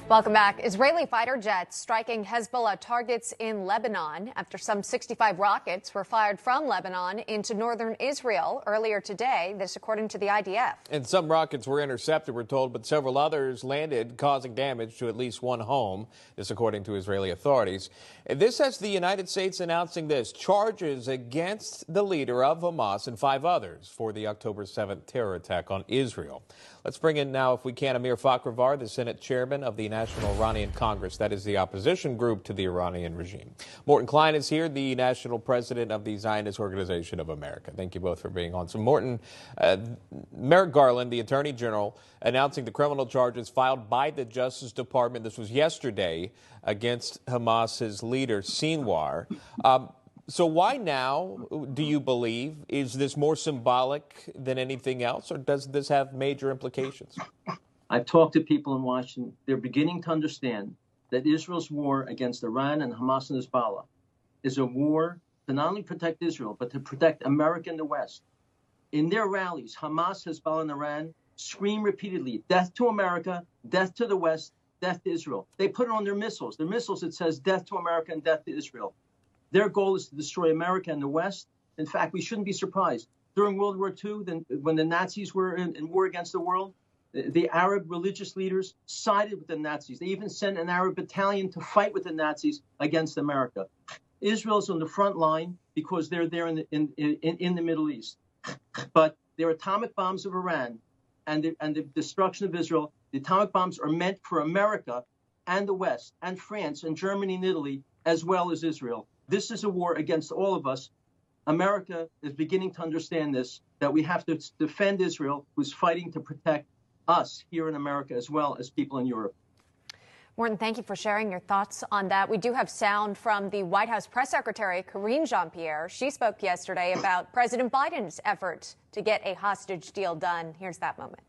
Welcome back. Israeli fighter jets striking Hezbollah targets in Lebanon after some 65 rockets were fired from Lebanon into northern Israel earlier today. This according to the IDF. And some rockets were intercepted, we're told, but several others landed, causing damage to at least one home. This according to Israeli authorities. And this has the United States announcing this: charges against the leader of Hamas and 5 others for the October 7th terror attack on Israel. Let's bring in now, if we can, Amir Fkhrar, the Senate chairman of the National Iranian Congress. That is the opposition group to the Iranian regime. Morton Klein is here, the national president of the Zionist Organization of America. Thank you both for being on. So, Morton, Merrick Garland, the Attorney General, announcing the criminal charges filed by the Justice Department. This was yesterday against Hamas's leader, Sinwar. So why now, do you believe? Is this more symbolic than anything else, or does this have major implications? I've talked to people in Washington. They're beginning to understand that Israel's war against Iran and Hamas and Hezbollah is a war to not only protect Israel, but to protect America and the West. In their rallies, Hamas, Hezbollah, and Iran scream repeatedly, death to America, death to the West, death to Israel. They put it on their missiles. Their missiles, it says death to America and death to Israel. Their goal is to destroy America and the West. In fact, we shouldn't be surprised. During World War II, when the Nazis were in war against the world, the Arab religious leaders sided with the Nazis. They even sent an Arab battalion to fight with the Nazis against America. Israel's on the front line because they're there in the Middle East. But their atomic bombs of Iran and the destruction of Israel, the atomic bombs are meant for America and the West and France and Germany and Italy, as well as Israel. This is a war against all of us. America is beginning to understand this, that we have to defend Israel, who's fighting to protect us here in America, as well as people in Europe. Morton, thank you for sharing your thoughts on that. We do have sound from the White House press secretary, Karine Jean-Pierre. She spoke yesterday about President Biden's effort to get a hostage deal done. Here's that moment.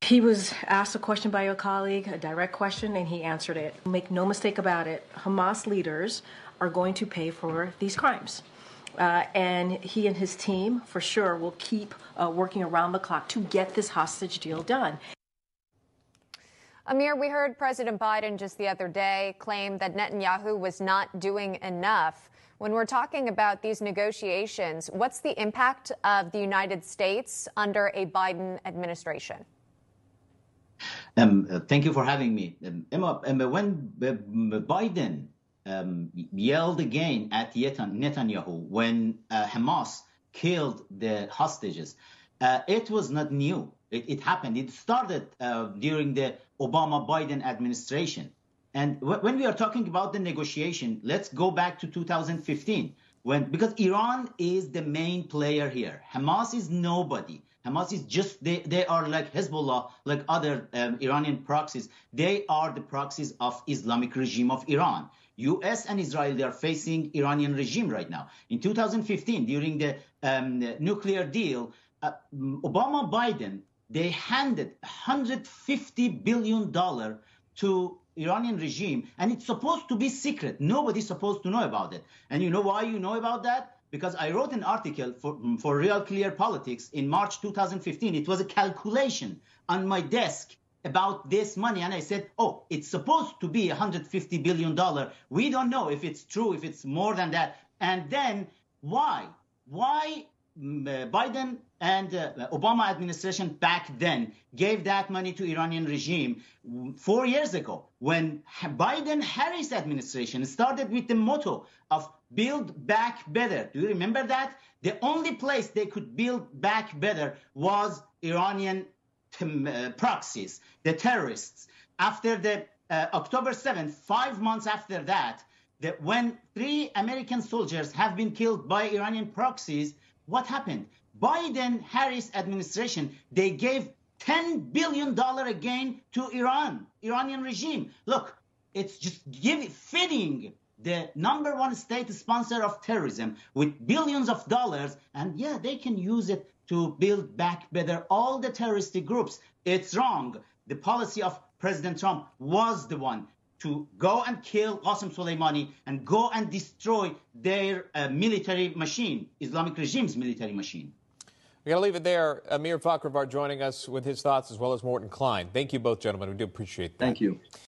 He was asked a question by your colleague, a direct question, and he answered it. Make no mistake about it, Hamas leaders are going to pay for these crimes. And he and his team, for sure, will keep working around the clock to get this hostage deal done. Amir, we heard President Biden just the other day claim that Netanyahu was not doing enough. When we're talking about these negotiations, what's the impact of the United States under a Biden administration? Thank you for having me. Emma, when Biden yelled again at Netanyahu when Hamas killed the hostages, it was not new. It happened. It started during the Obama-Biden administration. And when we are talking about the negotiation, let's go back to 2015, because Iran is the main player here. Hamas is nobody. Hamas is just, they are like Hezbollah, like other Iranian proxies. They are the proxies of Islamic regime of Iran. U.S. and Israel, they are facing Iranian regime right now. In 2015, during the nuclear deal, Obama-Biden, they handed $150 billion to Iranian regime, and it's supposed to be secret. Nobody's supposed to know about it. And you know why you know about that? Because I wrote an article for Real Clear Politics in March 2015. It was a calculation on my desk about this money. And I said, oh, it's supposed to be $150 billion. We don't know if it's true, if it's more than that. And then why? Why Biden and Obama administration back then gave that money to Iranian regime 4 years ago, when Biden-Harris administration started with the motto of build back better. Do you remember that? The only place they could build back better was Iranian proxies, the terrorists. After the October 7th, 5 months after that, when 3 American soldiers have been killed by Iranian proxies, what happened? Biden-Harris administration, they gave $10 billion again to Iranian regime. Look, it's just fitting the #1 state sponsor of terrorism with billions of dollars, and yeah, they can use it to build back better all the terroristic groups. It's wrong. The policy of President Trump was the one to go and kill Qasem Soleimani and go and destroy their military machine, Islamic regime's military machine. We're going to leave it there. Amir Fkhrar joining us with his thoughts, as well as Morton Klein. Thank you both, gentlemen. We do appreciate that. Thank you.